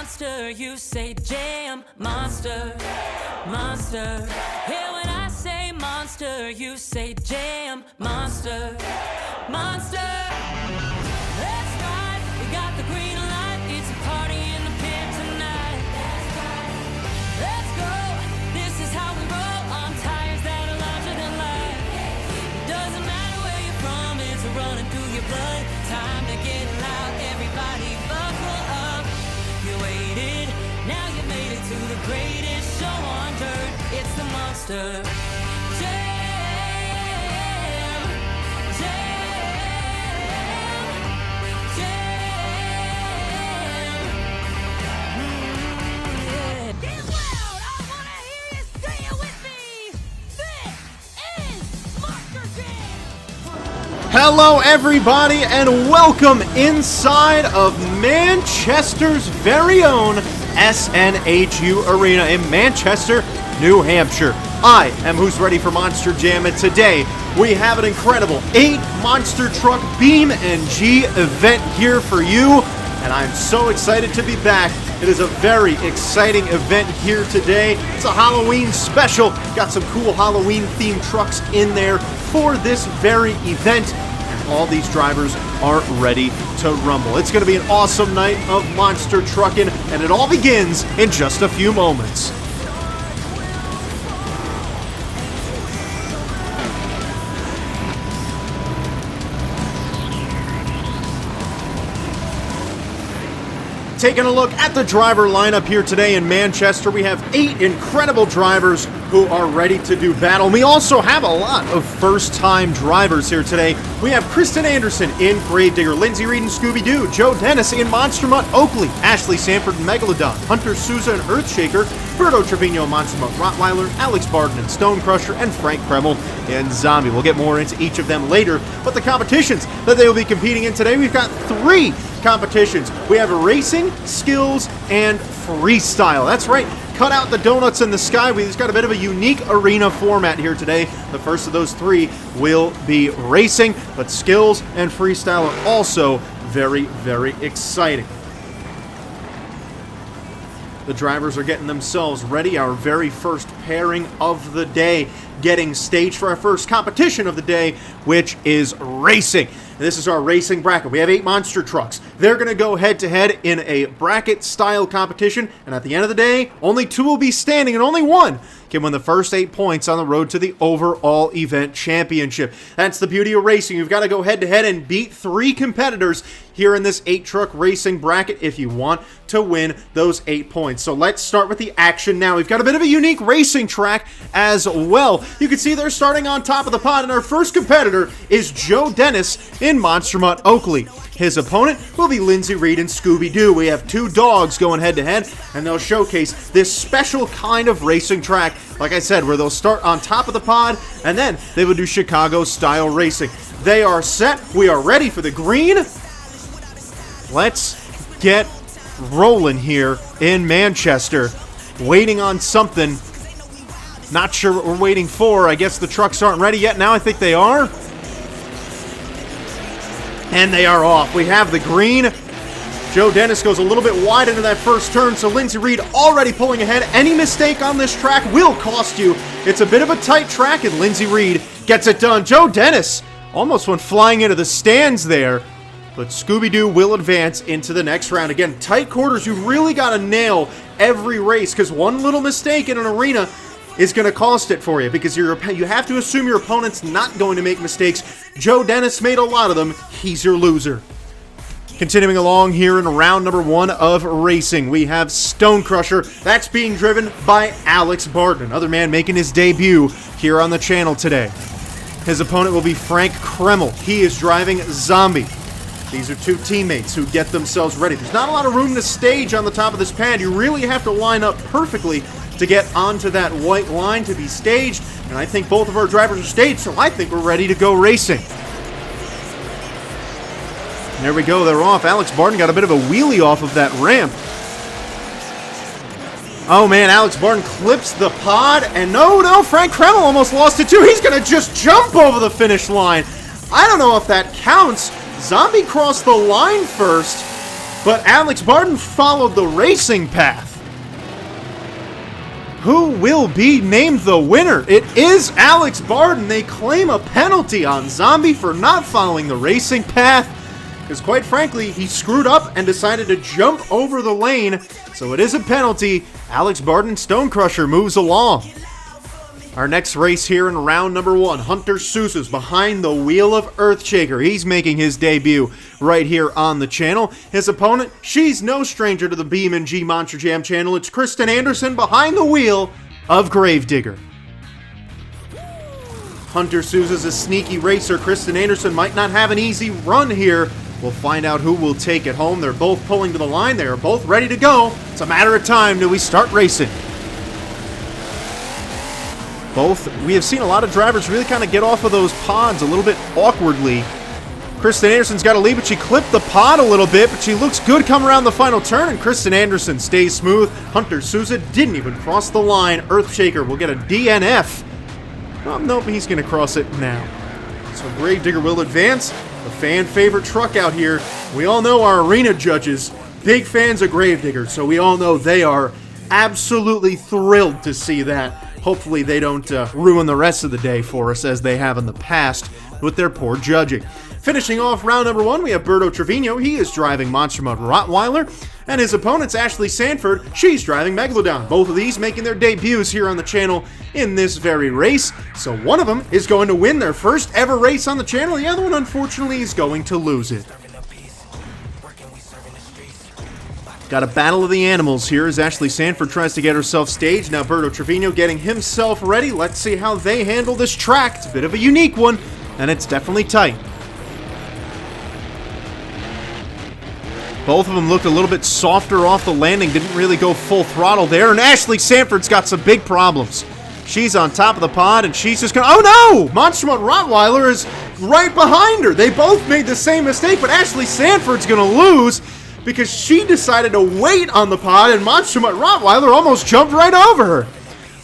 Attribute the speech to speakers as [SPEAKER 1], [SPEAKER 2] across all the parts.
[SPEAKER 1] monster, you say jam, monster, monster. Here when I say monster, you say jam, monster, monster. That's right, we got the green light, it's a party in the pit tonight. Let's go, this is how we roll on tires that are larger than life. It doesn't matter where you're from, it's running through your blood. Time to get loud, everybody buckle up. You waited, now you made it to the greatest show on dirt. It's the monster. Jam, jam, jam. Yeah.
[SPEAKER 2] Get loud! I wanna hear you say it with me! This is Monster Jam!
[SPEAKER 3] Hello everybody and welcome inside of Manchester's very own SNHU Arena in Manchester, New Hampshire. I am Who's Ready for Monster Jam, and today we have an incredible 8 monster truck Beam and G event here for you, and I'm so excited to be back. It is a very exciting event here today. It's a Halloween special. Got some cool Halloween themed trucks in there for this very event. All these drivers are ready to rumble. It's going to be an awesome night of monster trucking, and it all begins in just a few moments. Taking a look at the driver lineup here today in Manchester, we have 8 incredible drivers who are ready to do battle. We also have a lot of first-time drivers here today. We have Kristen Anderson in Gravedigger, Lindsay Reed in Scooby-Doo, Joe Dennis in Monster Mutt Oakley, Ashley Sanford in Megalodon, Hunter Souza in Earthshaker, Berto Trevino in Monster Mutt Rottweiler, Alex Barden in Stonecrusher, and Frank Kreml in Zombie. We'll get more into each of them later, but the competitions that they will be competing in today, we've got 3 competitions. We have racing, skills, and freestyle. That's right. Cut out the donuts in the sky. We've got a bit of a unique arena format here today. The first of those 3 will be racing, but skills and freestyle are also very, very exciting. The drivers are getting themselves ready. Our very first pairing of the day, getting staged for our first competition of the day, which is racing. This is our racing bracket. We have 8 monster trucks. They're going to go head-to-head in a bracket-style competition, and at the end of the day, only 2 will be standing, and only 1 can win the first 8 points on the road to the overall event championship. That's the beauty of racing. You've got to go head-to-head and beat 3 competitors here in this 8-truck racing bracket if you want to win those 8 points. So let's start with the action now. We've got a bit of a unique racing track as well. You can see they're starting on top of the pod, and our first competitor is Joe Dennis in Monster Mutt Oakley. His opponent will be Lindsay Reed and Scooby-Doo. We have 2 dogs going head-to-head, and they'll showcase this special kind of racing track, like I said, where they'll start on top of the pod, and then they will do Chicago-style racing. They are set. We are ready for the green. Let's get rolling here in Manchester. Waiting on something. Not sure what we're waiting for. I guess the trucks aren't ready yet. Now I think they are. And they are off. We have the green. Joe Dennis goes a little bit wide into that first turn, so Lindsay Reed already pulling ahead. Any mistake on this track will cost you. It's a bit of a tight track, and Lindsay Reed gets it done. Joe Dennis almost went flying into the stands there, but Scooby-Doo will advance into the next round. Again, tight quarters. You've really got to nail every race, because one little mistake in an arena is going to cost it for you, because you have to assume your opponent's not going to make mistakes. Joe Dennis made a lot of them. He's your loser. Continuing along here in round number 1 of racing, we have Stonecrusher. That's being driven by Alex Barden, another man making his debut here on the channel today. His opponent will be Frank Kreml. He is driving Zombie. These are 2 teammates who get themselves ready. There's not a lot of room to stage on the top of this pad. You really have to line up perfectly to get onto that white line to be staged, and I think both of our drivers are staged, so I think we're ready to go racing. There we go, they're off. Alex Barden got a bit of a wheelie off of that ramp. Oh man, Alex Barden clips the pod, and no, Frank Kreml almost lost it too. He's gonna just jump over the finish line. I don't know if that counts. Zombie crossed the line first. but Alex Barton followed the racing path. Who will be named the winner? It is Alex Barton. They claim a penalty on Zombie for not following the racing path, because quite frankly, he screwed up and decided to jump over the lane, so it is a penalty. Alex Barton, Stonecrusher, moves along. Our next race here in round number 1, Hunter Sousa's behind the wheel of Earthshaker. He's making his debut right here on the channel. His opponent, she's no stranger to the Beam and G Monster Jam channel. It's Kristen Anderson behind the wheel of Gravedigger. Hunter Sousa's a sneaky racer. Kristen Anderson might not have an easy run here. We'll find out who will take it home. They're both pulling to the line. They are both ready to go. It's a matter of time till we start racing. We have seen a lot of drivers really kind of get off of those pods a little bit awkwardly. Kristen Anderson's got a lead, but she clipped the pod a little bit, but she looks good coming around the final turn, and Kristen Anderson stays smooth. Hunter Sousa didn't even cross the line. Earthshaker will get a DNF. Oh, nope, he's going to cross it now. So Gravedigger will advance. The fan favorite truck out here. We all know our arena judges, big fans of Gravedigger, so we all know they are absolutely thrilled to see that. Hopefully they don't ruin the rest of the day for us as they have in the past with their poor judging. Finishing off round number 1, we have Berto Trevino. He is driving Monster Mud Rottweiler. And his opponent's Ashley Sanford. She's driving Megalodon. Both of these making their debuts here on the channel in this very race. So one of them is going to win their first ever race on the channel. The other one, unfortunately, is going to lose it. Got a battle of the animals here as Ashley Sanford tries to get herself staged. Now Berto Trevino getting himself ready. Let's see how they handle this track. It's a bit of a unique one, and it's definitely tight. Both of them looked a little bit softer off the landing. Didn't really go full throttle there. And Ashley Sanford's got some big problems. She's on top of the pod, and she's just going to... Oh, no! Monster Mud Rottweiler is right behind her. They both made the same mistake, but Ashley Sanford's going to lose because she decided to wait on the pod, and Monster Mud Rottweiler almost jumped right over her.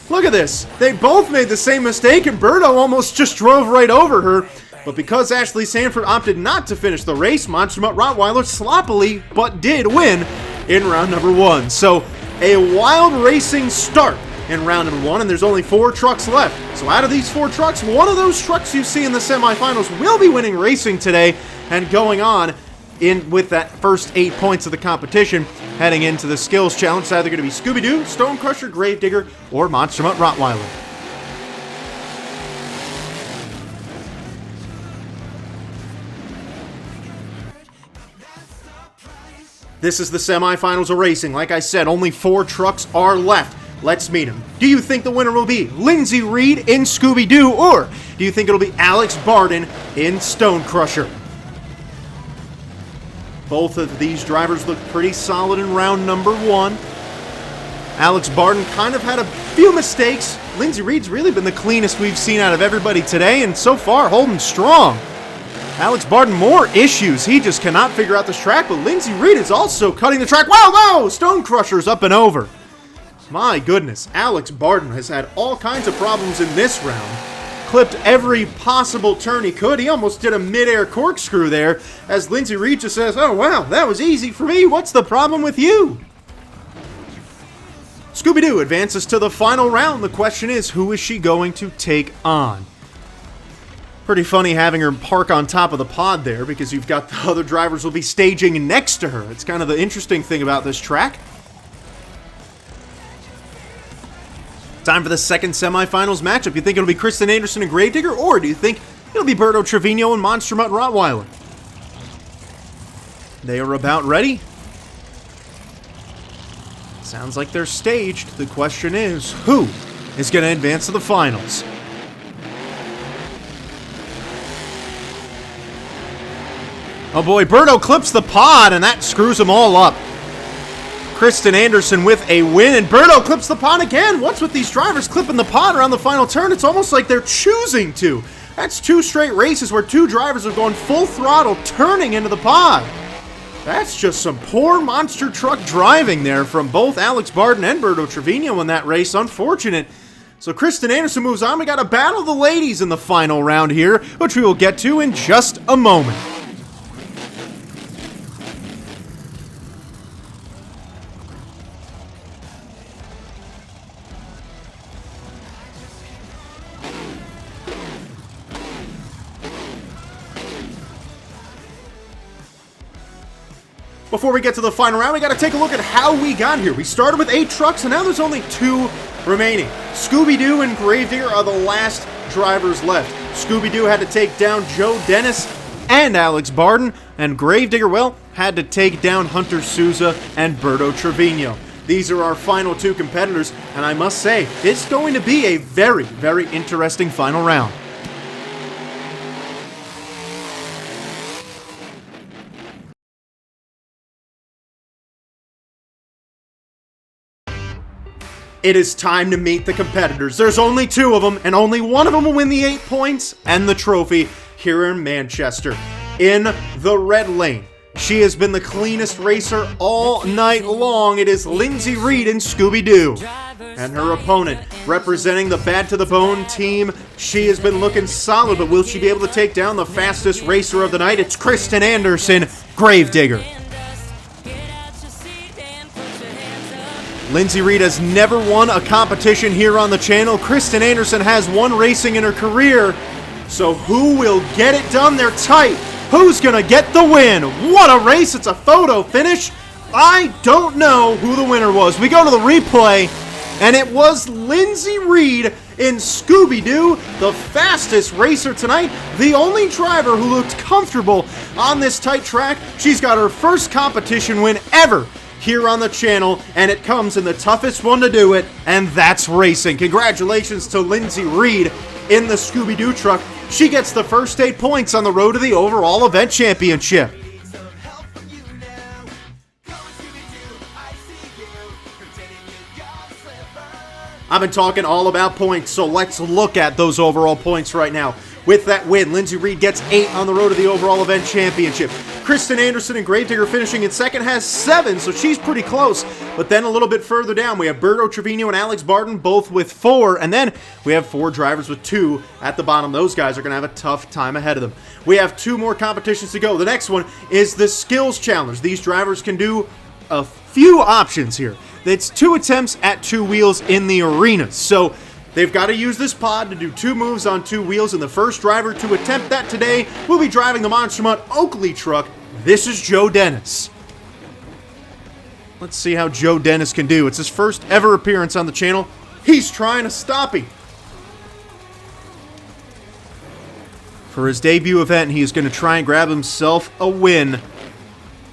[SPEAKER 3] Look at this. They both made the same mistake, and Berto almost just drove right over her. But because Ashley Sanford opted not to finish the race, Monster Mud Rottweiler sloppily but did win in round number 1. So a wild racing start in round number 1, and there's only 4 trucks left. So out of these 4 trucks, one of those trucks you see in the semifinals will be winning racing today and going on in with that first 8 points of the competition heading into the skills challenge. It's either going to be Scooby-Doo, Stonecrusher, Gravedigger, or Monster Mud Rottweiler. This is the semifinals of racing. Like I said, only 4 trucks are left. Let's meet them. Do you think the winner will be Lindsay Reed in Scooby-Doo, or do you think it'll be Alex Barton in Stonecrusher? Both of these drivers look pretty solid in round number 1. Alex Barton kind of had a few mistakes. Lindsay Reed's really been the cleanest we've seen out of everybody today, and so far holding strong. Alex Barton, more issues. He just cannot figure out this track, but Lindsay Reed is also cutting the track. Wow, wow! Stonecrusher's up and over. My goodness, Alex Barton has had all kinds of problems in this round. Clipped every possible turn he could. He almost did a mid-air corkscrew there as Lindsay Reed just says, oh wow, that was easy for me. What's the problem with you? Scooby-Doo advances to the final round. The question is, who is she going to take on? Pretty funny having her park on top of the pod there because you've got the other drivers will be staging next to her. It's kind of the interesting thing about this track. Time for the second semifinals matchup. You think it'll be Kristen Anderson and Gravedigger, or do you think it'll be Berto Trevino and Monster Mud Rottweiler? They are about ready. Sounds like they're staged. The question is, who is going to advance to the finals? Oh boy, Berto clips the pod, and that screws them all up. Kristen Anderson with a win, and Berto clips the pod again. What's with these drivers clipping the pod around the final turn? It's almost like they're choosing to. That's 2 straight races where 2 drivers have gone full throttle, turning into the pod. That's just some poor monster truck driving there from both Alex Barton and Berto Trevino in that race. Unfortunate. So Kristen Anderson moves on. We got a battle of the ladies in the final round here, which we will get to in just a moment. Before we get to the final round, we got to take a look at how we got here. We started with 8 trucks, and now there's only 2 remaining. Scooby-Doo and Gravedigger are the last drivers left. Scooby-Doo had to take down Joe Dennis and Alex Barden, and Gravedigger, well, had to take down Hunter Souza and Berto Trevino. These are our final 2 competitors, and I must say, it's going to be a very, very interesting final round. It is time to meet the competitors. There's only 2 of them, and only one of them will win the 8 points and the trophy here in Manchester. In the red lane, she has been the cleanest racer all night long. It is Lindsay Reed in Scooby-Doo. And her opponent, representing the Bad to the Bone team, she has been looking solid, but will she be able to take down the fastest racer of the night? It's Kristen Anderson, Gravedigger. Lindsay Reed has never won a competition here on the channel. Kristen Anderson has 1 racing in her career. So who will get it done? They're tight. Who's going to get the win? What a race. It's a photo finish. I don't know who the winner was. We go to the replay, and it was Lindsay Reed in Scooby-Doo, the fastest racer tonight, the only driver who looked comfortable on this tight track. She's got her first competition win ever here on the channel, and it comes in the toughest one to do it, and that's racing. Congratulations to Lindsay Reed in the Scooby-Doo truck. She gets the first 8 points on the road to the overall event championship. I've been talking all about points, so let's look at those overall points right now. With that win, Lindsay Reed gets 8 on the road to the overall event championship. Kristen Anderson and Gravedigger finishing in second has 7, so she's pretty close. But then a little bit further down, we have Berto Trevino and Alex Barden, both with 4. And then we have 4 drivers with 2 at the bottom. Those guys are going to have a tough time ahead of them. We have 2 more competitions to go. The next one is the Skills Challenge. These drivers can do a few options here. It's 2 attempts at 2 wheels in the arena. So they've got to use this pod to do 2 moves on 2 wheels, and the first driver to attempt that today will be driving the Monster Mutt Oakley truck. This is Joe Dennis. Let's see how Joe Dennis can do. It's his first ever appearance on the channel. He's trying to stop him. For his debut event, he is going to try and grab himself a win.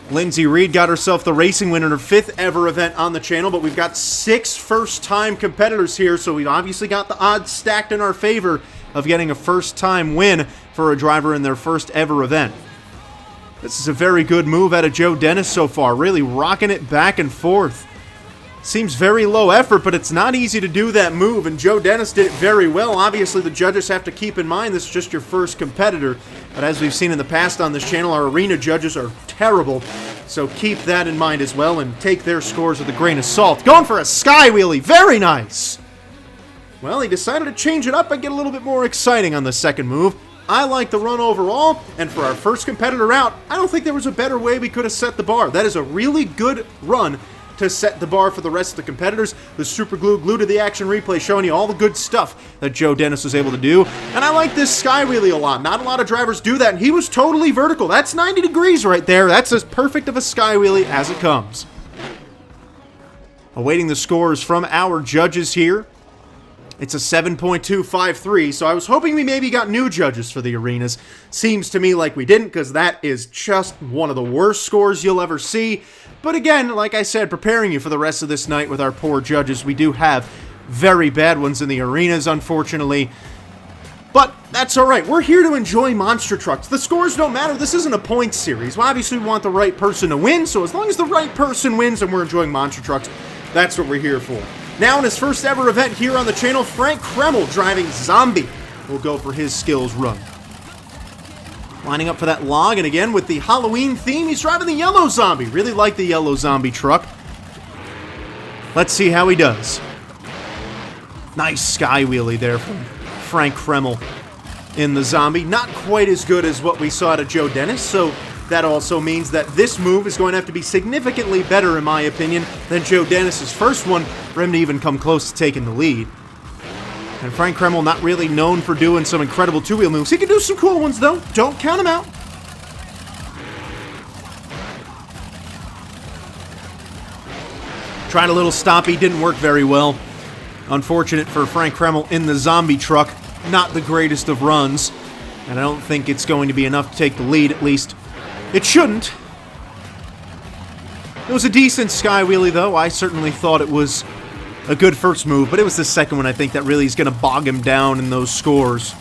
[SPEAKER 3] Lindsay Reed got herself the racing win in her 5th ever event on the channel, but we've got 6 first-time competitors here, so we've obviously got the odds stacked in our favor of getting a first-time win for a driver in their first ever event. This is a very good move out of Joe Dennis so far, really rocking it back and forth. Seems very low effort, but it's not easy to do that move, and Joe Dennis did it very well. Obviously, the judges have to keep in mind this is just your first competitor, but as we've seen in the past on this channel, our arena judges are terrible, so keep that in mind as well and take their scores with a grain of salt. Going for a sky wheelie, very nice! Well, he decided to change it up and get a little bit more exciting on the second move. I like the run overall, and for our first competitor out, I don't think there was a better way we could have set the bar. That is a really good run to set the bar for the rest of the competitors. The super glue to the action replay showing you all the good stuff that Joe Dennis was able to do. And I like this sky wheelie a lot. Not a lot of drivers do that, and he was totally vertical. That's 90 degrees right there. That's as perfect of a sky wheelie as it comes. Awaiting the scores from our judges here. It's a 7.253, so I was hoping we maybe got new judges for the arenas. Seems to me like we didn't, because that is just one of the worst scores you'll ever see. But again, like I said, preparing you for the rest of this night with our poor judges, we do have very bad ones in the arenas, unfortunately. But that's alright, we're here to enjoy monster trucks. The scores don't matter, this isn't a points series. Well, obviously we want the right person to win, so as long as the right person wins and we're enjoying monster trucks, that's what we're here for. Now in his first ever event here on the channel, Frank Kreml driving Zombie will go for his skills run. Lining up for that log, and again with the Halloween theme, he's driving the yellow Zombie. Really like the yellow Zombie truck. Let's see how he does. Nice sky wheelie there from Frank Kreml in the Zombie. Not quite as good as what we saw out of Joe Dennis, so that also means that this move is going to have to be significantly better, in my opinion, than Joe Dennis's first one for him to even come close to taking the lead. And Frank Kreml not really known for doing some incredible two-wheel moves. He can do some cool ones, though. Don't count him out. Tried a little stompy, didn't work very well. Unfortunate for Frank Kreml in the zombie truck. Not the greatest of runs. And I don't think it's going to be enough to take the lead, at least it shouldn't. It was a decent sky wheelie, though. I certainly thought it was a good first move, but it was the second one, I think, that really is going to bog him down in those scores.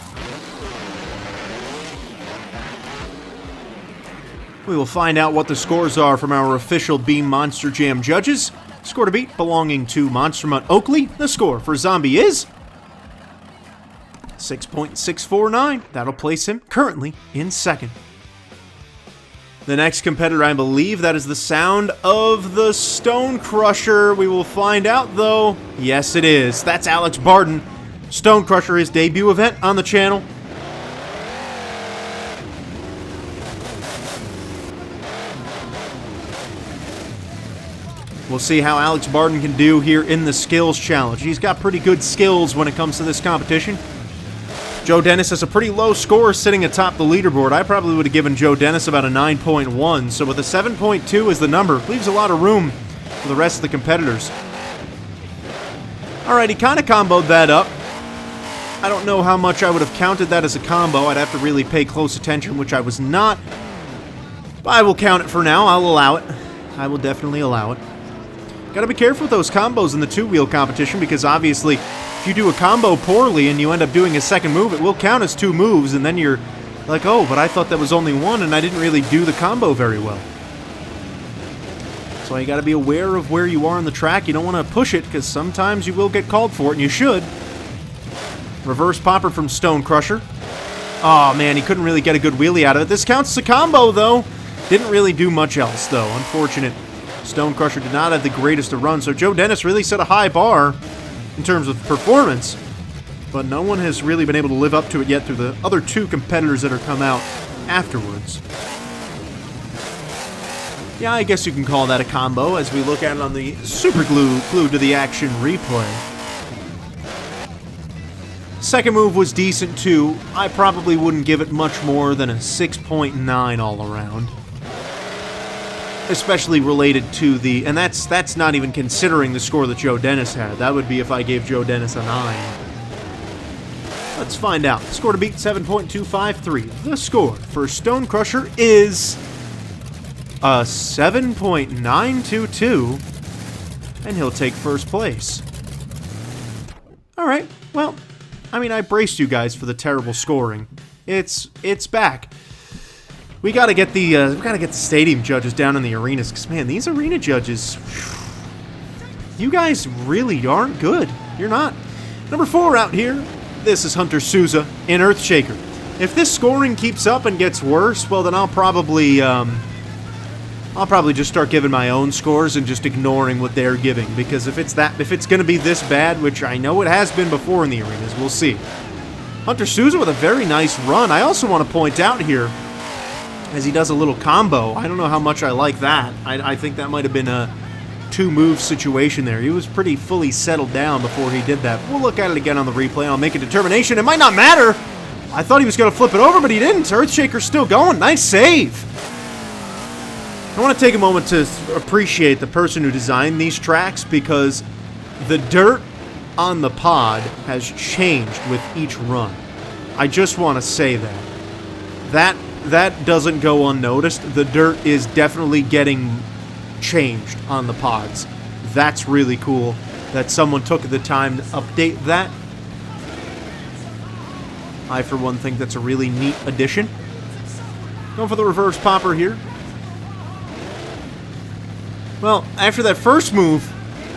[SPEAKER 3] We will find out what the scores are from our official Beam Monster Jam judges. Score to beat belonging to Monstermutt Oakley. The score for Zombie is 6.649. That'll place him currently in second. The next competitor, I believe, that is the sound of the Stone Crusher. We will find out, though. Yes, it is. That's Alex Barden. Stone Crusher, his debut event on the channel. We'll see how Alex Barden can do here in the Skills Challenge. He's got pretty good skills when it comes to this competition. Joe Dennis has a pretty low score sitting atop the leaderboard. I probably would have given Joe Dennis about a 9.1, so with a 7.2 as the number, leaves a lot of room for the rest of the competitors. Alright, he kind of comboed that up. I don't know how much I would have counted that as a combo. I'd have to really pay close attention, which I was not. But I will count it for now. I'll allow it. I will definitely allow it. Gotta be careful with those combos in the two-wheel competition, because obviously, if you do a combo poorly and you end up doing a second move, it will count as two moves, and then you're like, oh, but I thought that was only one, and I didn't really do the combo very well. So you gotta be aware of where you are on the track. You don't want to push it, because sometimes you will get called for it, and you should. Reverse popper from Stone Crusher. Oh man, he couldn't really get a good wheelie out of it. This counts as a combo, though. Didn't really do much else, though. Unfortunate. Stone Crusher did not have the greatest of runs, so Joe Dennis really set a high bar in terms of performance, but no one has really been able to live up to it yet through the other two competitors that are come out afterwards. Yeah, I guess you can call that a combo as we look at it on the Super Glued to the Action replay. Second move was decent too. I probably wouldn't give it much more than a 6.9 all around. Especially related to the, and that's not even considering the score that Joe Dennis had. That would be if I gave Joe Dennis a 9. Let's find out. Score to beat 7.253. The score for Stone Crusher is a 7.922, and he'll take first place. All right. Well, I mean, I braced you guys for the terrible scoring. It's back. We gotta get the stadium judges down in the arenas, because man, these arena judges, you guys really aren't good. You're not. Number 4 out here. This is Hunter Souza in Earthshaker. If this scoring keeps up and gets worse, well then I'll probably just start giving my own scores and just ignoring what they're giving, because if it's gonna be this bad, which I know it has been before in the arenas, we'll see. Hunter Souza with a very nice run. I also want to point out here, as he does a little combo. I don't know how much I like that. I think that might have been a two-move situation there. He was pretty fully settled down before he did that. We'll look at it again on the replay, and I'll make a determination. It might not matter. I thought he was going to flip it over, but he didn't. Earthshaker's still going. Nice save. I want to take a moment to appreciate the person who designed these tracks, because the dirt on the pod has changed with each run. I just want to say that. That doesn't go unnoticed. The dirt is definitely getting changed on the pods. That's really cool that someone took the time to update that. I, for one, think that's a really neat addition. Going for the reverse popper here. Well, after that first move,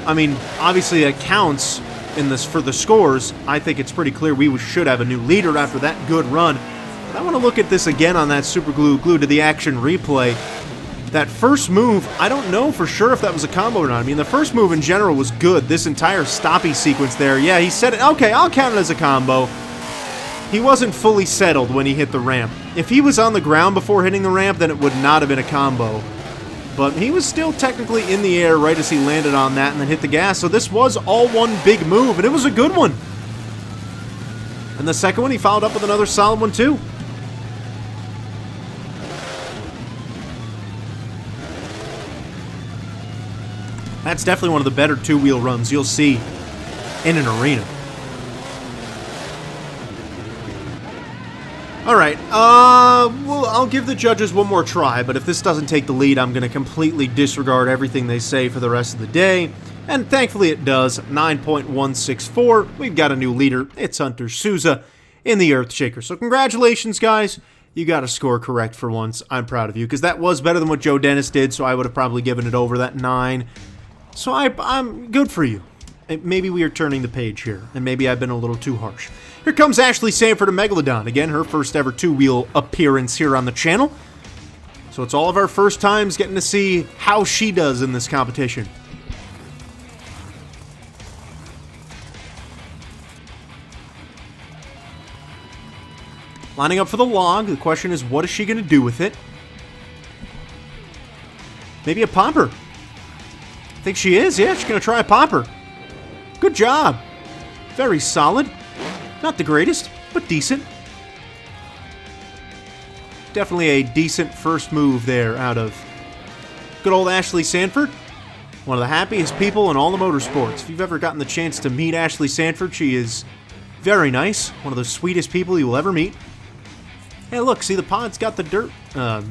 [SPEAKER 3] I mean, obviously that counts in this for the scores. I think it's pretty clear we should have a new leader after that good run. But I want to look at this again on that Super Glued to the Action replay. That first move, I don't know for sure if that was a combo or not. I mean, the first move in general was good. This entire stoppy sequence there, yeah, he said it. Okay, I'll count it as a combo. He wasn't fully settled when he hit the ramp. If he was on the ground before hitting the ramp, then it would not have been a combo. But he was still technically in the air right as he landed on that and then hit the gas. So this was all one big move, and it was a good one. And the second one, he followed up with another solid one, too. That's definitely one of the better two-wheel runs you'll see in an arena. Alright, well, I'll give the judges one more try, but if this doesn't take the lead, I'm going to completely disregard everything they say for the rest of the day. And thankfully it does. 9.164. We've got a new leader. It's Hunter Souza in the Earthshaker. So congratulations, guys. You got a score correct for once. I'm proud of you, because that was better than what Joe Dennis did, so I would have probably given it over that 9. So I'm good for you. Maybe we are turning the page here, and maybe I've been a little too harsh. Here comes Ashley Sanford of Megalodon. Again, her first ever two-wheel appearance here on the channel. So it's all of our first times getting to see how she does in this competition. Lining up for the log. The question is, what is she going to do with it? Maybe a popper. I think she is. Yeah, she's going to try a popper. Good job. Very solid. Not the greatest, but decent. Definitely a decent first move there out of good old Ashley Sanford. One of the happiest people in all the motorsports. If you've ever gotten the chance to meet Ashley Sanford, she is very nice. One of the sweetest people you will ever meet. Hey, look, see, the pod's got the dirt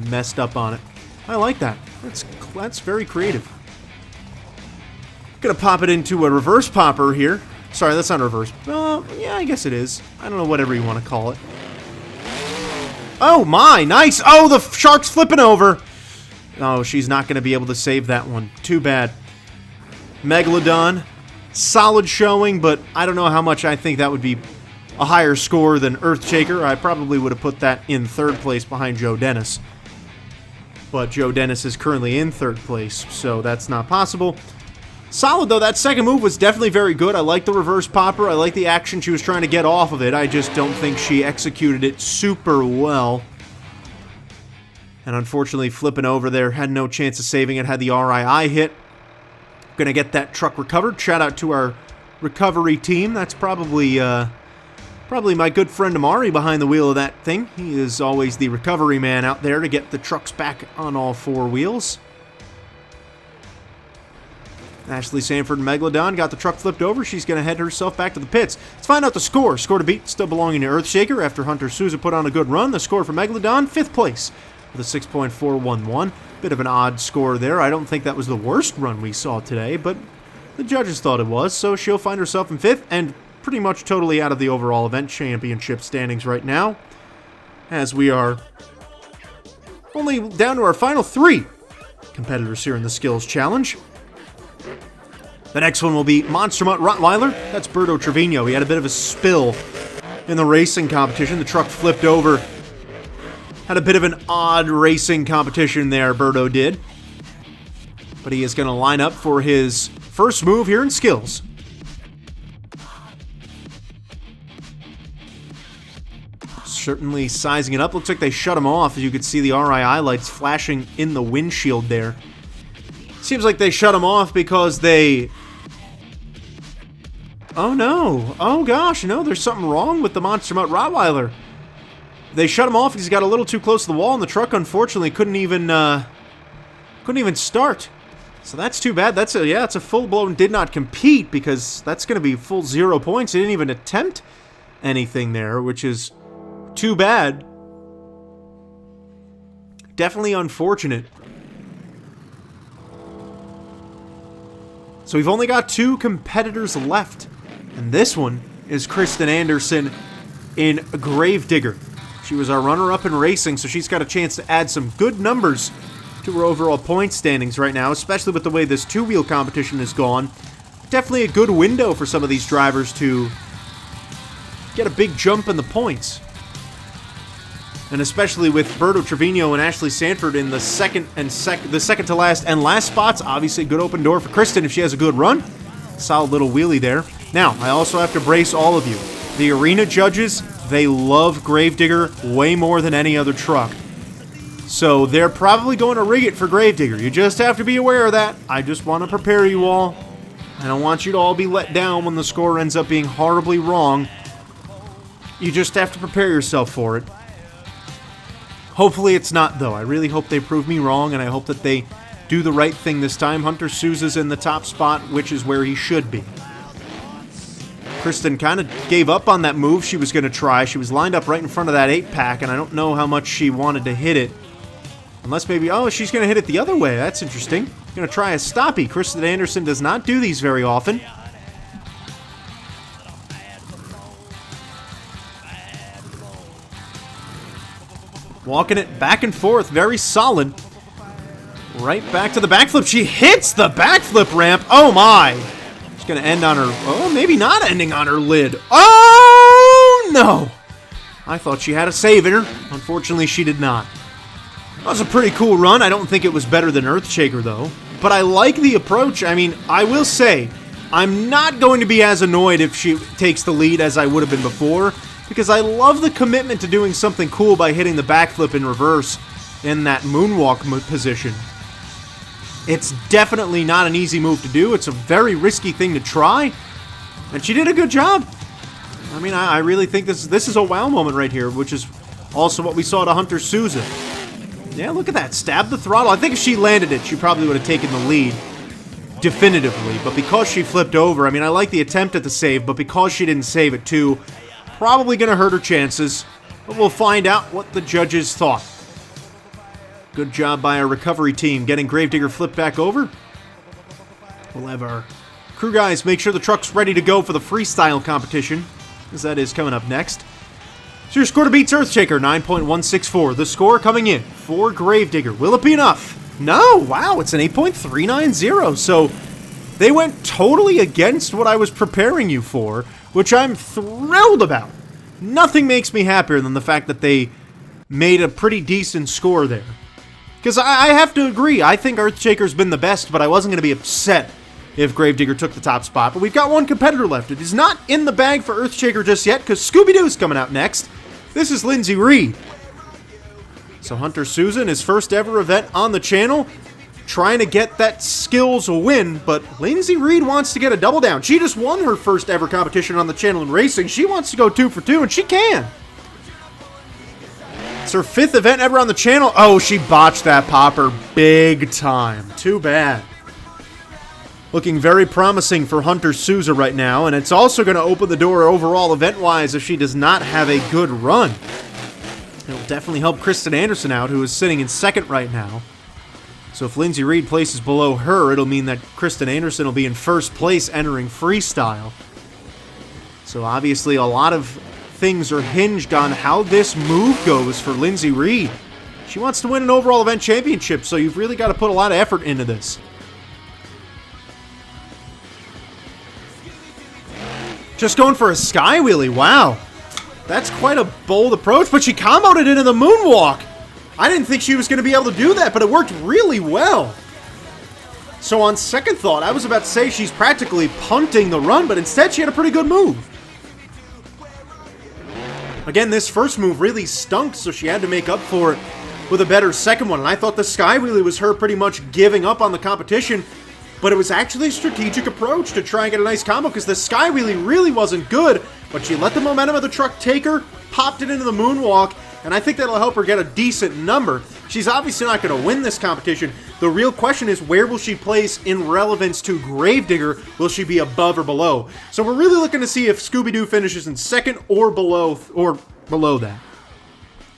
[SPEAKER 3] messed up on it. I like that. That's very creative. Gonna pop it into a reverse popper here. Sorry, that's not reverse. Yeah, I guess it is. I don't know, whatever you want to call it. Oh, my, nice. Oh, the shark's flipping over. Oh, she's not going to be able to save that one. Too bad. Megalodon, solid showing, but I don't know how much I think that would be a higher score than Earthshaker. I probably would have put that in third place behind Joe Dennis. But Joe Dennis is currently in third place, so that's not possible. Solid, though. That second move was definitely very good. I like the reverse popper. I like the action she was trying to get off of it. I just don't think she executed it super well. And unfortunately, flipping over there, had no chance of saving it. Had the RII hit. Gonna get that truck recovered. Shout out to our recovery team. That's probably my good friend Amari behind the wheel of that thing. He is always the recovery man out there to get the trucks back on all four wheels. Ashley Sanford and Megalodon got the truck flipped over. She's going to head herself back to the pits. Let's find out the score. Score to beat still belonging to Earthshaker after Hunter Souza put on a good run. The score for Megalodon, 5th place with a 6.411. Bit of an odd score there. I don't think that was the worst run we saw today, but the judges thought it was, so she'll find herself in 5th and pretty much totally out of the overall event championship standings right now, as we are only down to our final 3 competitors here in the Skills Challenge. The next one will be Monster Mutt Rottweiler. That's Berto Trevino. He had a bit of a spill in the racing competition. The truck flipped over. Had a bit of an odd racing competition there, Berto did. But he is going to line up for his first move here in Skills. Certainly sizing it up. Looks like they shut him off. As you can see the RII lights flashing in the windshield there. Seems like they shut him off because they... Oh no. Oh gosh, no, there's something wrong with the Monster Mutt Rottweiler. They shut him off because he got a little too close to the wall, and the truck unfortunately couldn't even start. So that's too bad. It's a full-blown did not compete, because that's going to be full 0 points. He didn't even attempt anything there, which is too bad. Definitely unfortunate. So we've only got 2 competitors left. And this one is Kristen Anderson in Gravedigger. She was our runner-up in racing, so she's got a chance to add some good numbers to her overall point standings right now, especially with the way this two-wheel competition has gone. Definitely a good window for some of these drivers to get a big jump in the points. And especially with Berto Trevino and Ashley Sanford in the second to last and last spots. Obviously, a good open door for Kristen if she has a good run. Solid little wheelie there. Now, I also have to brace all of you. The arena judges, they love Gravedigger way more than any other truck. So they're probably going to rig it for Gravedigger. You just have to be aware of that. I just want to prepare you all. I don't want you to all be let down when the score ends up being horribly wrong. You just have to prepare yourself for it. Hopefully it's not, though. I really hope they prove me wrong, and I hope that they do the right thing this time. Hunter Souza's in the top spot, which is where he should be. Kristen kind of gave up on that move she was going to try. She was lined up right in front of that 8-pack, and I don't know how much she wanted to hit it. Unless maybe, oh, she's going to hit it the other way. That's interesting. Going to try a stoppie. Kristen Anderson does not do these very often. Walking it back and forth. Very solid. Right back to the backflip. She hits the backflip ramp. Oh, my. She's going to end on her... Oh, maybe not ending on her lid. Oh, no. I thought she had a save in her. Unfortunately, she did not. That was a pretty cool run. I don't think it was better than Earthshaker, though. But I like the approach. I mean, I will say, I'm not going to be as annoyed if she takes the lead as I would have been before, because I love the commitment to doing something cool by hitting the backflip in reverse in that moonwalk position. It's definitely not an easy move to do. It's a very risky thing to try, and she did a good job. I mean, I really think this is a wow moment right here, which is also what we saw to Hunter Souza. Yeah, look at that. Stab the throttle. I think if she landed it, she probably would have taken the lead definitively. But because she flipped over, I mean, I like the attempt at the save, but because she didn't save it too, probably going to hurt her chances. But we'll find out what the judges thought. Good job by our recovery team getting Gravedigger flipped back over. We'll have our crew guys make sure the truck's ready to go for the freestyle competition, as that is coming up next. So your score to beat Earthshaker, 9.164. The score coming in for Gravedigger. Will it be enough? No. Wow, it's an 8.390. So they went totally against what I was preparing you for, which I'm thrilled about. Nothing makes me happier than the fact that they made a pretty decent score there. Because I have to agree, I think Earthshaker's been the best, but I wasn't going to be upset if Gravedigger took the top spot. But we've got one competitor left. It is not in the bag for Earthshaker just yet, because Scooby-Doo's coming out next. This is Lindsay Reed. So Hunter Souza in his first ever event on the channel, trying to get that skills win, but Lindsay Reed wants to get a double down. She just won her first ever competition on the channel in racing. She wants to go 2 for 2, and she can. It's her 5th event ever on the channel. Oh, she botched that popper big time. Too bad. Looking very promising for Hunter Souza right now, and it's also going to open the door overall event-wise if she does not have a good run. It'll definitely help Kristen Anderson out, who is sitting in 2nd right now. So if Lindsay Reed places below her, it'll mean that Kristen Anderson will be in 1st place entering Freestyle. So obviously a lot of things are hinged on how this move goes for Lindsay Reed. She wants to win an overall event championship, so you've really got to put a lot of effort into this. Just going for a sky wheelie. Wow. That's quite a bold approach, but she comboed it into the moonwalk. I didn't think she was going to be able to do that, but it worked really well. So on second thought, I was about to say she's practically punting the run, but instead she had a pretty good move. Again, this first move really stunk, so she had to make up for it with a better second one. And I thought the sky wheelie was her pretty much giving up on the competition, but it was actually a strategic approach to try and get a nice combo, because the sky wheelie really wasn't good, but she let the momentum of the truck take her, popped it into the moonwalk, and I think that'll help her get a decent number. She's obviously not going to win this competition. The real question is, where will she place in relevance to Gravedigger? Will she be above or below? So we're really looking to see if Scooby-Doo finishes in 2nd or below that.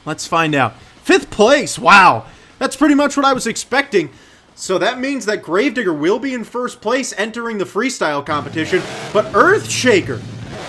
[SPEAKER 3] Let's find out. 5th place, wow. That's pretty much what I was expecting. So that means that Gravedigger will be in 1st place entering the freestyle competition, but Earthshaker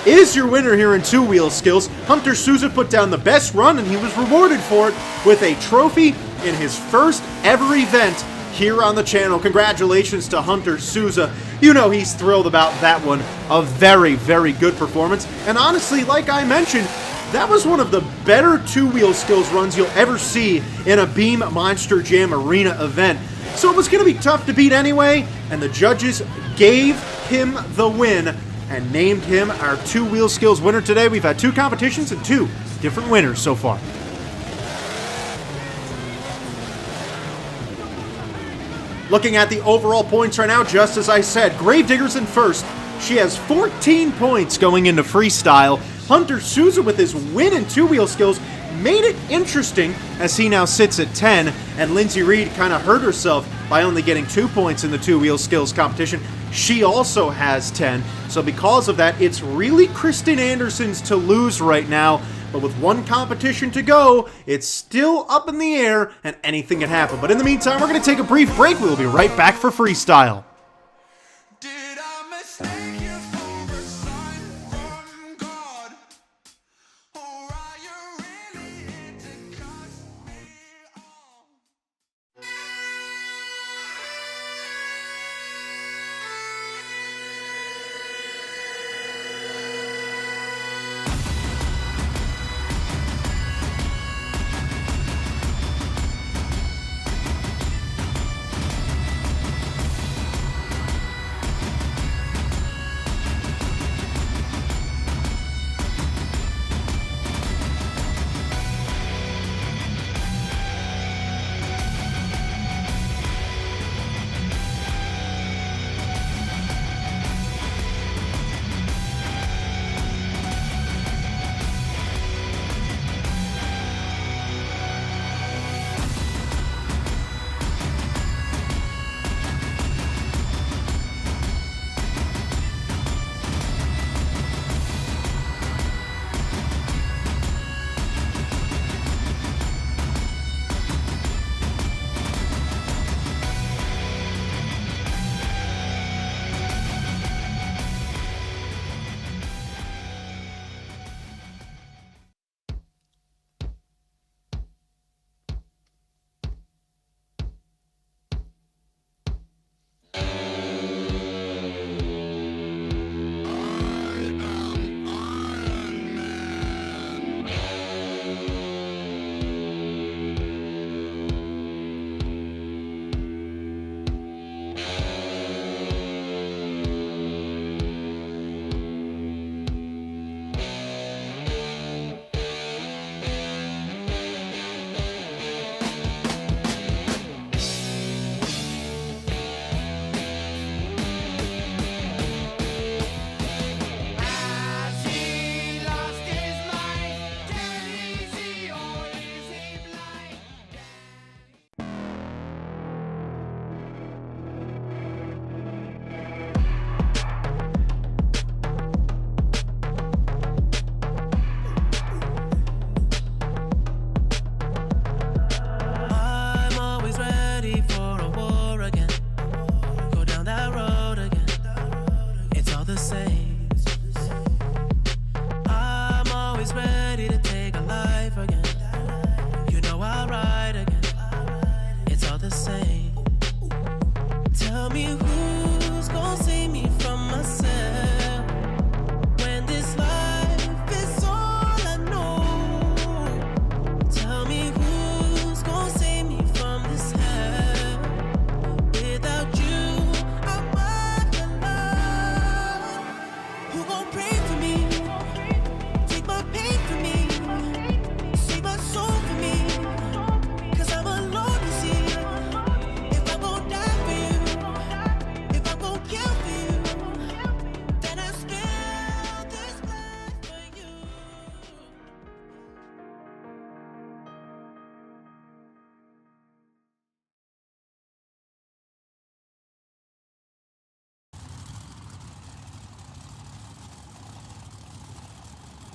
[SPEAKER 3] is your winner here in 2-wheel skills. Hunter Souza put down the best run, and he was rewarded for it with a trophy in his first ever event here on the channel. Congratulations to Hunter Souza. You know he's thrilled about that one. A very, very good performance. And honestly, like I mentioned, that was one of the better 2-wheel skills runs you'll ever see in a Beam Monster Jam Arena event. So it was going to be tough to beat anyway, and the judges gave him the win and named him our 2-wheel skills winner today. We've had 2 competitions and 2 different winners so far. Looking at the overall points right now, just as I said, Gravedigger's in 1st, She has 14 points going into freestyle. Hunter Sousa, with his win in two-wheel skills, made it interesting as he now sits at 10, and Lindsay Reed kind of hurt herself by only getting 2 points in the two-wheel skills competition. She also has 10, so because of that, it's really Kristen Anderson's to lose right now, but with one competition to go, it's still up in the air, and anything can happen. But in the meantime, we're going to take a brief break. We'll be right back for freestyle.
[SPEAKER 4] Did I mistake you for a sign from God? Or are you really here to cut me off?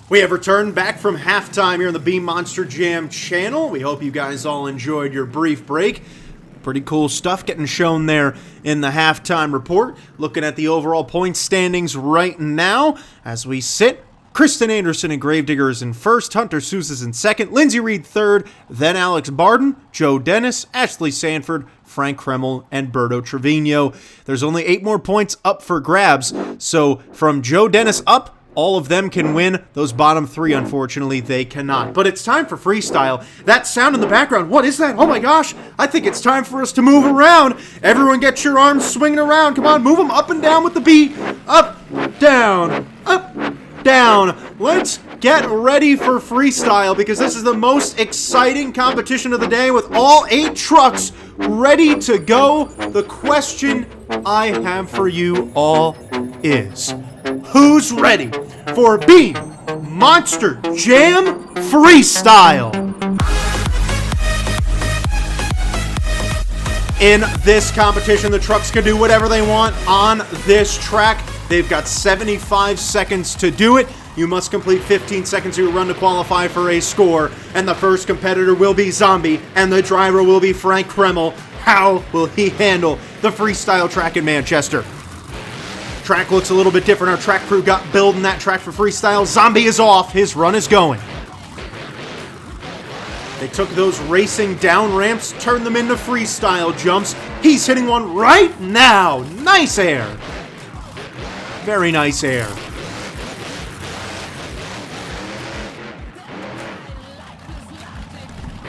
[SPEAKER 3] We have returned back from halftime here on the Beam Monster Jam channel. We hope you guys all enjoyed your brief break. Pretty cool stuff getting shown there in the halftime report. Looking at the overall point standings right now as we sit. Kristen Anderson and Gravedigger is in first, Hunter Sousa is in second, Lindsay Reed third, then Alex Barden, Joe Dennis, Ashley Sanford, Frank Kreml, and Berto Trevino. There's only 8 more points up for grabs, so from Joe Dennis up, all of them can win. Those bottom 3, unfortunately, they cannot. But it's time for freestyle. That sound in the background, what is that? Oh my gosh, I think it's time for us to move around. Everyone get your arms swinging around. Come on, move them up and down with the beat. Up, down, down. Let's get ready for freestyle because this is the most exciting competition of the day with all 8 trucks ready to go. The question I have for you all is, who's ready for Beam Monster Jam Freestyle? In this competition, the trucks can do whatever they want on this track. They've got 75 seconds to do it. You must complete 15 seconds of your run to qualify for a score. And the first competitor will be Zombie, and the driver will be Frank Kreml. How will he handle the freestyle track in Manchester? Track looks a little bit different. Our track crew got building that track for freestyle. Zombie is off. His run is going. They took those racing down ramps, turned them into freestyle jumps. He's hitting one right now. Nice air. Very nice air.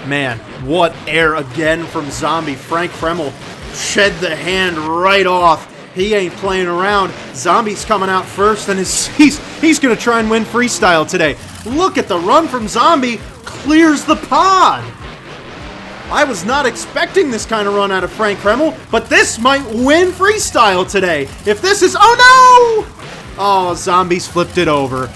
[SPEAKER 3] Man, what air again from Zombie. Frank Kreml shed the hand right off. He ain't playing around. Zombie's coming out first, and he's going to try and win freestyle today. Look at the run from Zombie. Clears the pod. I was not expecting this kind of run out of Frank Kreml, but this might win freestyle today. If this is... Oh, no! Oh, Zombies flipped it over.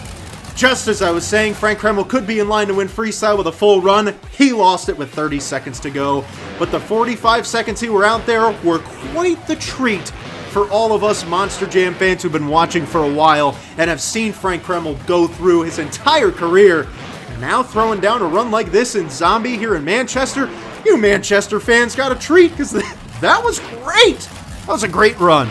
[SPEAKER 3] Just as I was saying, Frank Kreml could be in line to win freestyle with a full run. He lost it with 30 seconds to go. But the 45 seconds he were out there were quite the treat for all of us Monster Jam fans who've been watching for a while and have seen Frank Kreml go through his entire career. And now throwing down a run like this in Zombie here in Manchester, you Manchester fans got a treat because that was great. That was a great run.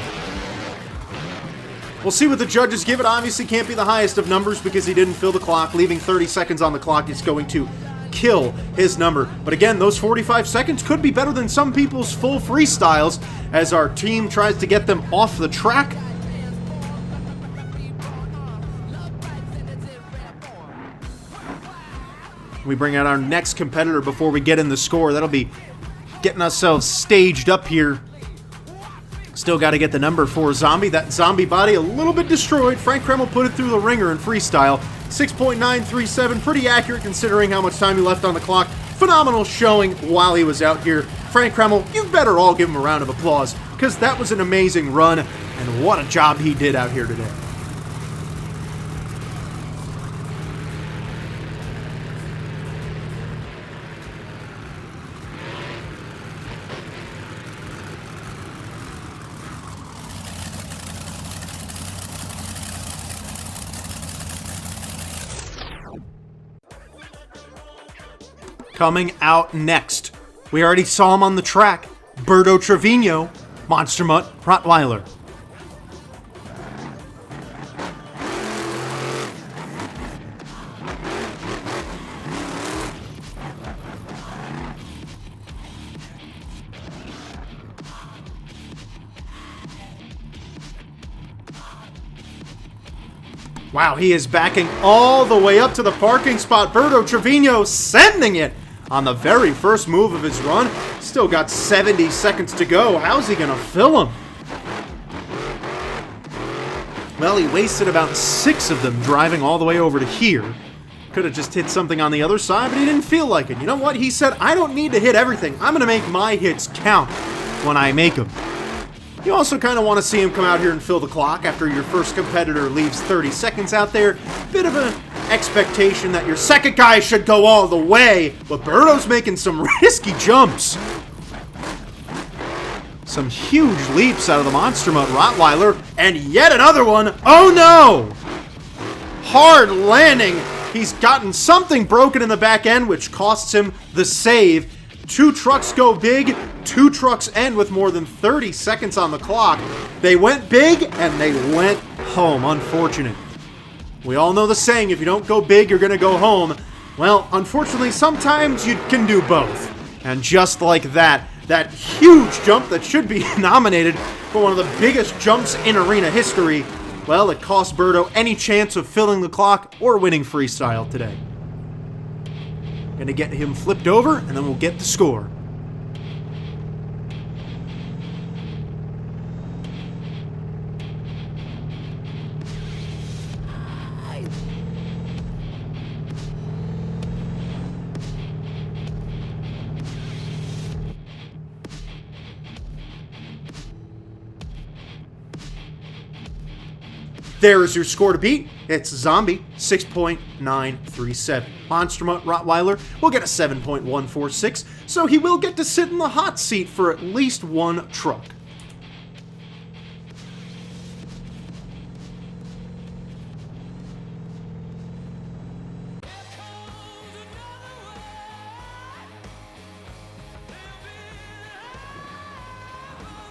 [SPEAKER 3] We'll see what the judges give it. Obviously can't be the highest of numbers because he didn't fill the clock. Leaving 30 seconds on the clock is going to kill his number. But again, those 45 seconds could be better than some people's full freestyles as our team tries to get them off the track. We bring out our next competitor before we get in the score. That'll be getting ourselves staged up here. Still got to get the number for Zombie. That Zombie body a little bit destroyed. Frank Kreml put it through the ringer in freestyle. 6.937, pretty accurate considering how much time he left on the clock. Phenomenal showing while he was out here. Frank Kreml, you better all give him a round of applause because that was an amazing run and what a job he did out here today. Coming out next, we already saw him on the track, Berto Trevino, Monster Mutt Rottweiler. Wow, he is backing all the way up to the parking spot. Berto Trevino sending it on the very first move of his run. Still got 70 seconds to go. How's he gonna fill him? Well, he wasted about 6 of them driving all the way over to here. Could have just hit something on the other side, but he didn't feel like it. You know what? He said, I don't need to hit everything. I'm gonna make my hits count when I make them. You also kind of want to see him come out here and fill the clock after your first competitor leaves 30 seconds out there. Bit of an expectation that your second guy should go all the way, but Berto's making some risky jumps. Some huge leaps out of the Monster Mutt Rottweiler, and yet another one. Oh no! Hard landing. He's gotten something broken in the back end, which costs him the save. 2 trucks go big, 2 trucks end with more than 30 seconds on the clock. They went big, and they went home. Unfortunate. We all know the saying, if you don't go big, you're going to go home. Well, unfortunately, sometimes you can do both. And just like that, that huge jump that should be nominated for one of the biggest jumps in arena history, well, it cost Berto any chance of filling the clock or winning freestyle today. Gonna get him flipped over, and then we'll get the score. There is your score to beat. It's Zombie, 6.937. Monster Mutt Rottweiler will get a 7.146, so he will get to sit in the hot seat for at least one truck.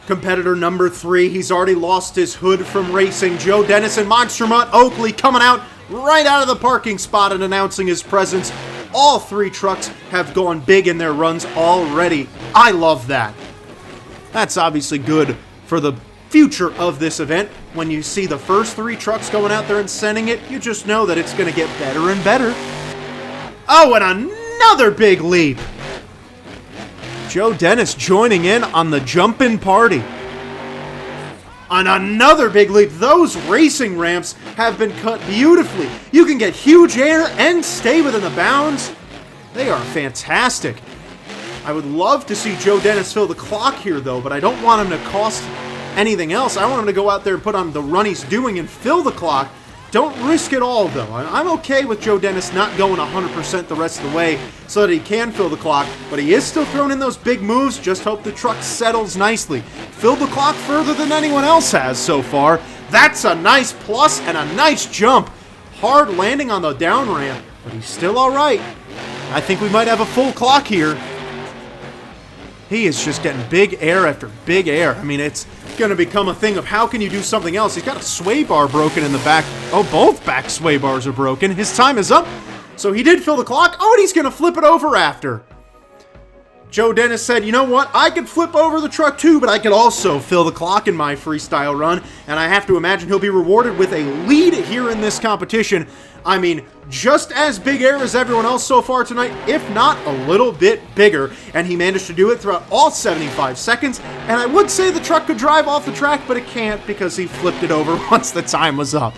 [SPEAKER 3] Competitor number 3, he's already lost his hood from racing. Joe Dennis and Monster Mutt Oakley coming out right out of the parking spot and announcing his presence. All 3 trucks have gone big in their runs already. I love that. That's obviously good for the future of this event. When you see the first 3 trucks going out there and sending it, you just know that it's going to get better and better. Oh, and another big leap. Joe Dennis joining in on the jumpin' party. On another big leap, those racing ramps have been cut beautifully. You can get huge air and stay within the bounds. They are fantastic. I would love to see Joe Dennis fill the clock here, though, but I don't want him to cost anything else. I want him to go out there and put on the run he's doing and fill the clock. Don't risk it all, though. I'm okay with Joe Dennis not going 100% the rest of the way so that he can fill the clock, but he is still throwing in those big moves. Just hope the truck settles nicely. Fill the clock further than anyone else has so far. That's a nice plus and a nice jump. Hard landing on the down ramp, but he's still all right. I think we might have a full clock here. He is just getting big air after big air. I mean, it's going to become a thing of how can you do something else. He's got a sway bar broken in the back. Oh, both back sway bars are broken. His time is up. So he did fill the clock. Oh, and he's going to flip it over after. Joe Dennis said, you know what? I could flip over the truck too, but I could also fill the clock in my freestyle run. And I have to imagine he'll be rewarded with a lead here in this competition. I mean, just as big air as everyone else so far tonight, if not a little bit bigger. And he managed to do it throughout all 75 seconds. And I would say the truck could drive off the track, but it can't because he flipped it over once the time was up.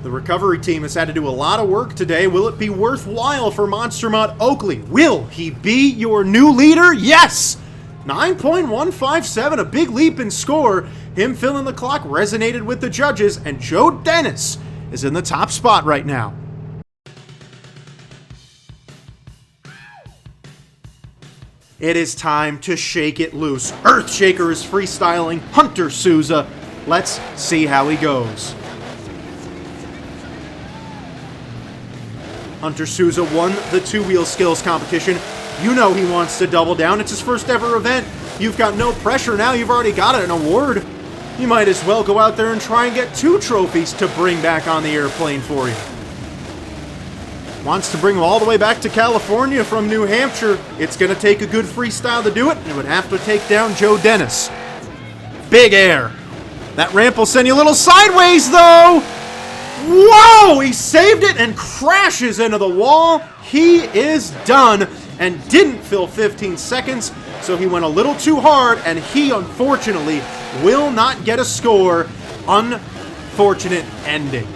[SPEAKER 3] The recovery team has had to do a lot of work today. Will it be worthwhile for Monster Mutt Oakley? Will he be your new leader? Yes! 9.157, a big leap in score. Him filling the clock resonated with the judges, and Joe Dennis is in the top spot right now. It is time to shake it loose. Earthshaker is freestyling Hunter Souza. Let's see how he goes. Hunter Souza won the two-wheel skills competition. You know he wants to double down. It's his first ever event. You've got no pressure now. You've already got an award. You might as well go out there and try and get 2 trophies to bring back on the airplane for you. Wants to bring them all the way back to California from New Hampshire. It's going to take a good freestyle to do it, and it would have to take down Joe Dennis. Big air. That ramp will send you a little sideways, though. Whoa! He saved it and crashes into the wall. He is done and didn't fill 15 seconds, so he went a little too hard, and he, unfortunately, will not get a score. Unfortunate ending.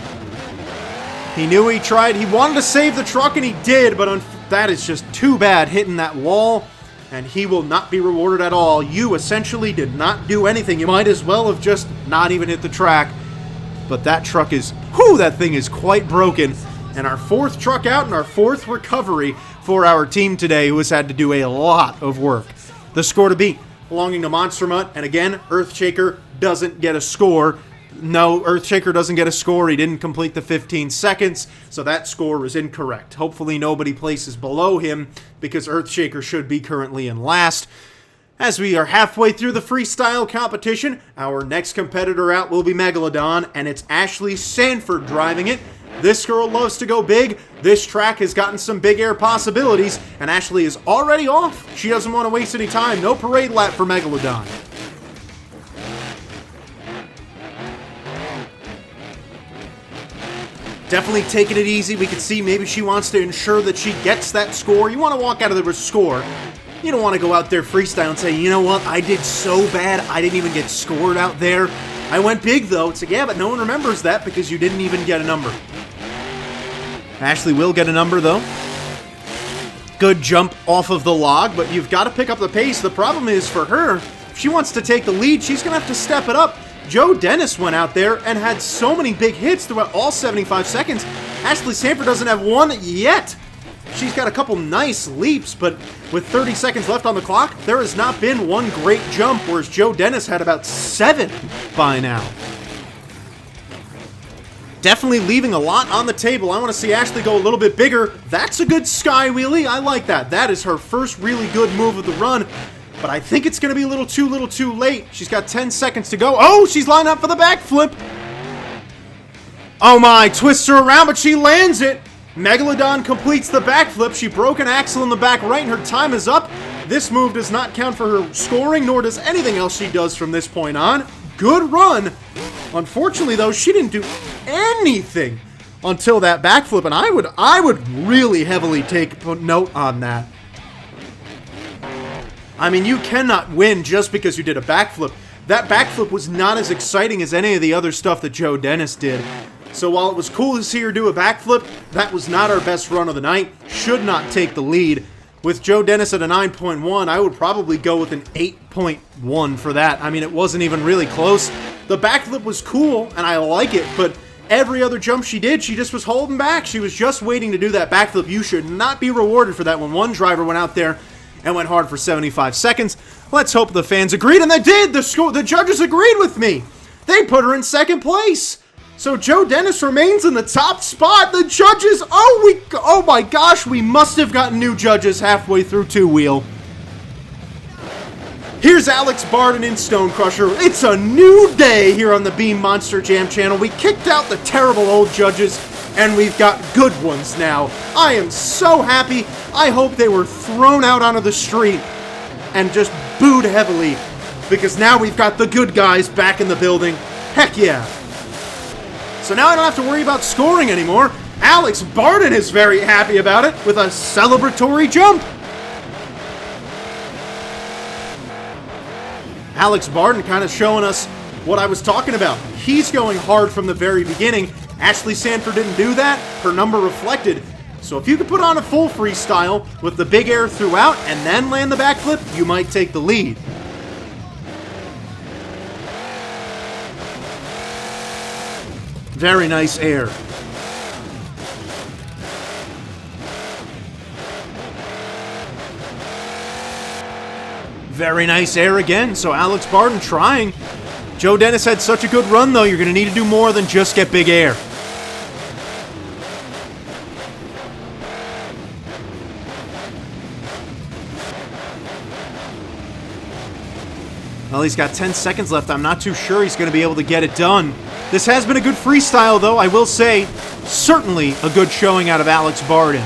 [SPEAKER 3] He knew he tried. He wanted to save the truck, and he did, but that is just too bad, hitting that wall, and he will not be rewarded at all. You essentially did not do anything. You might as well have just not even hit the track. But that truck is, whew, that thing is quite broken. And our 4th truck out and our 4th recovery for our team today, who has had to do a lot of work. The score to beat, belonging to Monster Mutt. And again, Earthshaker doesn't get a score. No, Earthshaker doesn't get a score. He didn't complete the 15 seconds, so that score is incorrect. Hopefully nobody places below him, because Earthshaker should be currently in last. As we are halfway through the freestyle competition, our next competitor out will be Megalodon, and it's Ashley Sanford driving it. This girl loves to go big. This track has gotten some big air possibilities, and Ashley is already off. She doesn't want to waste any time. No parade lap for Megalodon. Definitely taking it easy. We can see maybe she wants to ensure that she gets that score. You want to walk out of there with a score. You don't want to go out there freestyle and say, you know what, I did so bad, I didn't even get scored out there. I went big though. It's like, yeah, but no one remembers that because you didn't even get a number. Ashley will get a number though. Good jump off of the log, but you've got to pick up the pace. The problem is for her, if she wants to take the lead, she's going to have to step it up. Joe Dennis went out there and had so many big hits throughout all 75 seconds. Ashley Sanford doesn't have one yet. She's got a couple nice leaps, but with 30 seconds left on the clock, there has not been one great jump, whereas Joe Dennis had about 7 by now. Definitely leaving a lot on the table. I want to see Ashley go a little bit bigger. That's a good sky wheelie. I like that. That is her first really good move of the run, but I think it's going to be a little too late. She's got 10 seconds to go. Oh, she's lined up for the backflip. Oh my, twists her around, but she lands it. Megalodon completes the backflip. She broke an axle in the back right, and her time is up. This move does not count for her scoring, nor does anything else she does from this point on. Good run. Unfortunately, though, she didn't do anything until that backflip, and I would really heavily take note on that. I mean, you cannot win just because you did a backflip. That backflip was not as exciting as any of the other stuff that Joe Dennis did. So while it was cool to see her do a backflip, that was not our best run of the night. Should not take the lead. With Joe Dennis at a 9.1, I would probably go with an 8.1 for that. I mean, it wasn't even really close. The backflip was cool, and I like it, but every other jump she did, she just was holding back. She was just waiting to do that backflip. You should not be rewarded for that when one driver went out there and went hard for 75 seconds. Let's hope the fans agreed, and they did! The judges agreed with me! They put her in second place! So Joe Dennis remains in the top spot. The judges, oh my gosh, we must have gotten new judges halfway through two-wheel. Here's Alex Barden in Stone Crusher. It's a new day here on the Beam Monster Jam channel. We kicked out the terrible old judges, and we've got good ones now. I am so happy. I hope they were thrown out onto the street and just booed heavily, because now we've got the good guys back in the building. Heck yeah. So now I don't have to worry about scoring anymore. Alex Barden is very happy about it with a celebratory jump. Alex Barden kind of showing us what I was talking about. He's going hard from the very beginning. Ashley Sanford didn't do that. Her number reflected. So if you could put on a full freestyle with the big air throughout and then land the backflip, you might take the lead. Very nice air. Very nice air again, so Alex Barden trying. Joe Dennis had such a good run, though, you're going to need to do more than just get big air. Well, he's got 10 seconds left. I'm not too sure he's going to be able to get it done. This has been a good freestyle, though, I will say. Certainly a good showing out of Alex Barden.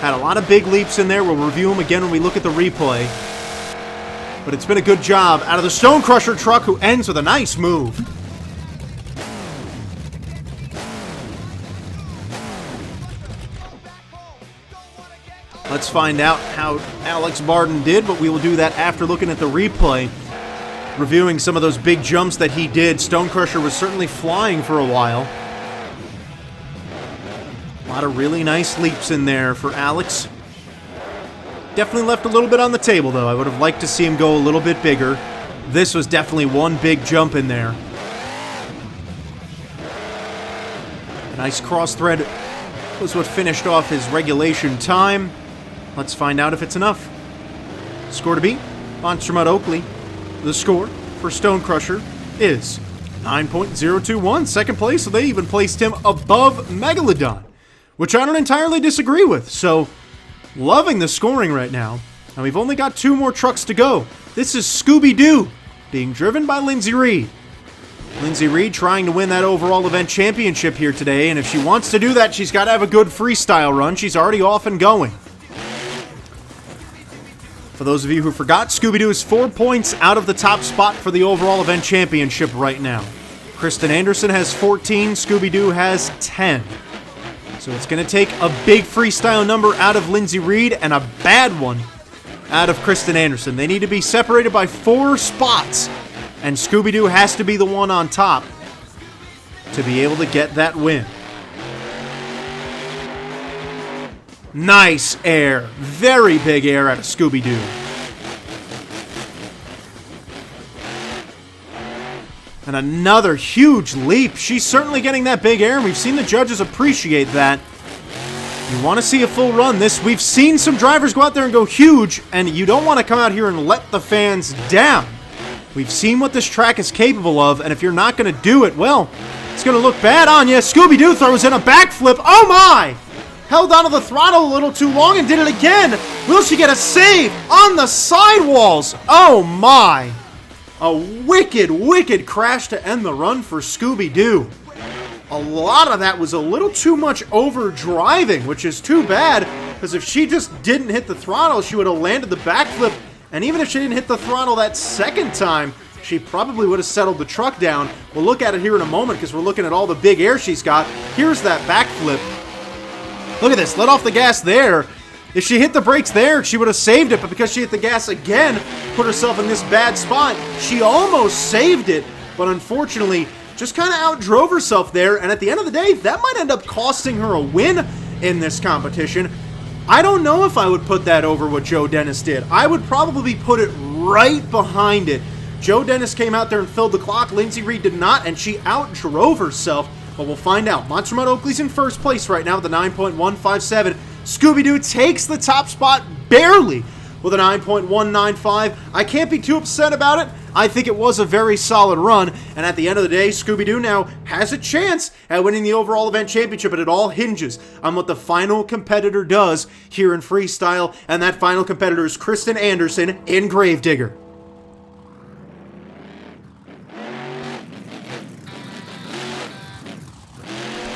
[SPEAKER 3] Had a lot of big leaps in there. We'll review them again when we look at the replay. But it's been a good job out of the Stone Crusher truck, who ends with a nice move. Let's find out how Alex Barden did, but we will do that after looking at the replay. Reviewing some of those big jumps that he did. Stone Crusher was certainly flying for a while. A lot of really nice leaps in there for Alex. Definitely left a little bit on the table, though. I would have liked to see him go a little bit bigger. This was definitely one big jump in there. A nice cross thread was what finished off his regulation time. Let's find out if it's enough. Score to beat, Monster Mud Oakley. The score for Stone Crusher is 9.021, second place, so they even placed him above Megalodon, which I don't entirely disagree with. So, loving the scoring right now. And we've only got 2 more trucks to go. This is Scooby-Doo, being driven by Lindsay Reed. Lindsay Reed trying to win that overall event championship here today, and if she wants to do that, she's got to have a good freestyle run. She's already off and going. For those of you who forgot, Scooby-Doo is 4 points out of the top spot for the overall event championship right now. Kristen Anderson has 14, Scooby-Doo has 10. So it's going to take a big freestyle number out of Lindsay Reed and a bad one out of Kristen Anderson. They need to be separated by 4 spots, and Scooby-Doo has to be the one on top to be able to get that win. Nice air. Very big air out of Scooby-Doo. And another huge leap. She's certainly getting that big air, and we've seen the judges appreciate that. You want to see a full run. We've seen some drivers go out there and go huge, and you don't want to come out here and let the fans down. We've seen what this track is capable of, and if you're not going to do it, well, it's going to look bad on you. Scooby-Doo throws in a backflip. Oh my! Held onto the throttle a little too long and did it again. Will she get a save on the sidewalls? Oh my! A wicked, wicked crash to end the run for Scooby-Doo. A lot of that was a little too much overdriving, which is too bad, because if she just didn't hit the throttle, she would have landed the backflip, and even if she didn't hit the throttle that second time, she probably would have settled the truck down. We'll look at it here in a moment, because we're looking at all the big air she's got. Here's that backflip. Look at this, let off the gas there. If she hit the brakes there, she would have saved it, but because she hit the gas again, put herself in this bad spot, she almost saved it, but unfortunately, just kind of outdrove herself there, and at the end of the day, that might end up costing her a win in this competition. I don't know if I would put that over what Joe Dennis did. I would probably put it right behind it. Joe Dennis came out there and filled the clock. Lindsay Reed did not, and she outdrove herself, but we'll find out. Monster Mud Oakley's in first place right now with a 9.157. Scooby-Doo takes the top spot barely with a 9.195. I can't be too upset about it. I think it was a very solid run, and at the end of the day, Scooby-Doo now has a chance at winning the overall event championship, but it all hinges on what the final competitor does here in Freestyle, and that final competitor is Kristen Anderson in Gravedigger.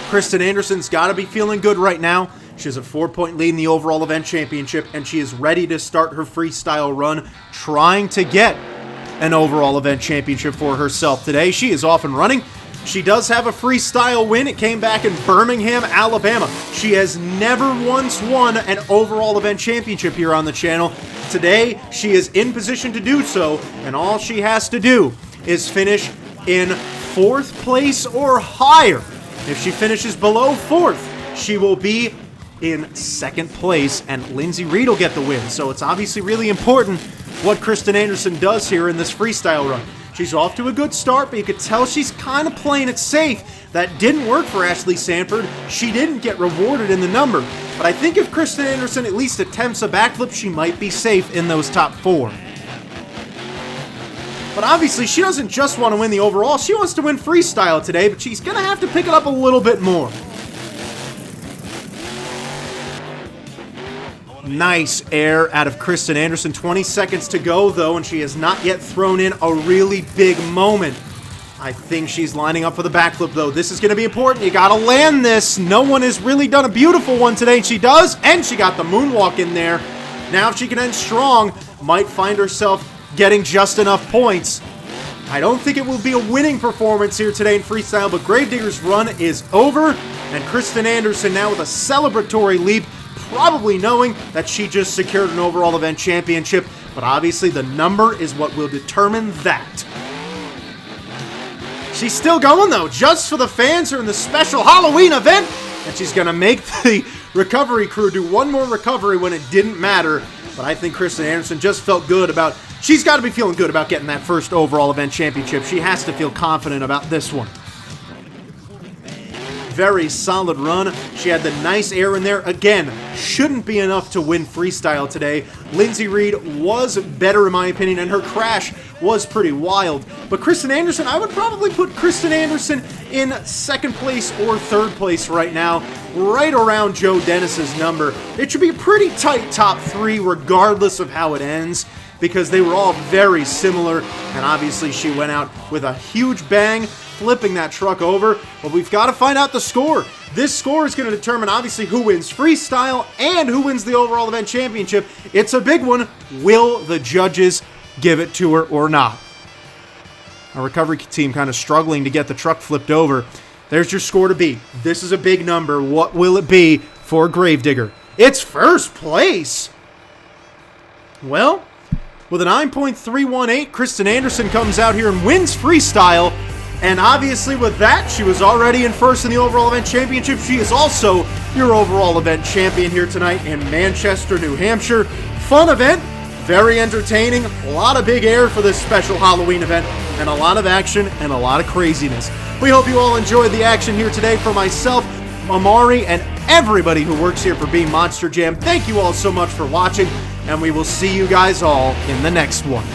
[SPEAKER 3] Kristen Anderson's got to be feeling good right now. She has a 4-point lead in the overall event championship, and she is ready to start her freestyle run, trying to get an overall event championship for herself today. She is off and running. She does have a freestyle win. It came back in Birmingham, Alabama. She has never once won an overall event championship here on the channel. Today, she is in position to do so, and all she has to do is finish in 4th place or higher. If she finishes below 4th, she will be in 2nd place, and Lindsay Reed will get the win. So it's obviously really important what Kristen Anderson does here in this freestyle run. She's off to a good start, but you could tell she's kind of playing it safe. That didn't work for Ashley Sanford. She didn't get rewarded in the number. But I think if Kristen Anderson at least attempts a backflip, she might be safe in those top 4. But obviously, she doesn't just want to win the overall. She wants to win freestyle today, but she's going to have to pick it up a little bit more. Nice air out of Kristen Anderson. 20 seconds to go, though, and she has not yet thrown in a really big moment. I think she's lining up for the backflip, though. This is going to be important. You got to land this. No one has really done a beautiful one today, and she does, and she got the moonwalk in there. Now, if she can end strong, might find herself getting just enough points. I don't think it will be a winning performance here today in freestyle, but Gravedigger's run is over, and Kristen Anderson now with a celebratory leap, probably knowing that she just secured an overall event championship, but obviously the number is what will determine that. She's still going, though, just for the fans who are in the special Halloween event, and she's going to make the recovery crew do one more recovery when it didn't matter, but I think Kristen Anderson just felt good about, she's got to be feeling good about getting that first overall event championship. She has to feel confident about this one. Very solid run. She had the nice air in there. Again, shouldn't be enough to win freestyle today. Lindsay Reed was better in my opinion, and her crash was pretty wild. But Kristen Anderson, I would probably put Kristen Anderson in 2nd place or 3rd place right now, right around Joe Dennis's number. It should be a pretty tight top 3 regardless of how it ends, because they were all very similar, and obviously she went out with a huge bang, flipping that truck over. But we've got to find out the score. This score is going to determine obviously who wins freestyle and who wins the overall event championship. It's a big one. Will the judges give it to her or not? Our recovery team kind of struggling to get the truck flipped over. There's your score to beat. This is a big number. What will it be for Gravedigger? It's 1st place. Well, with a 9.318, Kristen Anderson comes out here and wins freestyle. And obviously with that, she was already in first in the overall event championship. She is also your overall event champion here tonight in Manchester, New Hampshire. Fun event, very entertaining, a lot of big air for this special Halloween event, and a lot of action and a lot of craziness. We hope you all enjoyed the action here today. For myself, Amari, and everybody who works here for Beam Monster Jam, thank you all so much for watching, and we will see you guys all in the next one.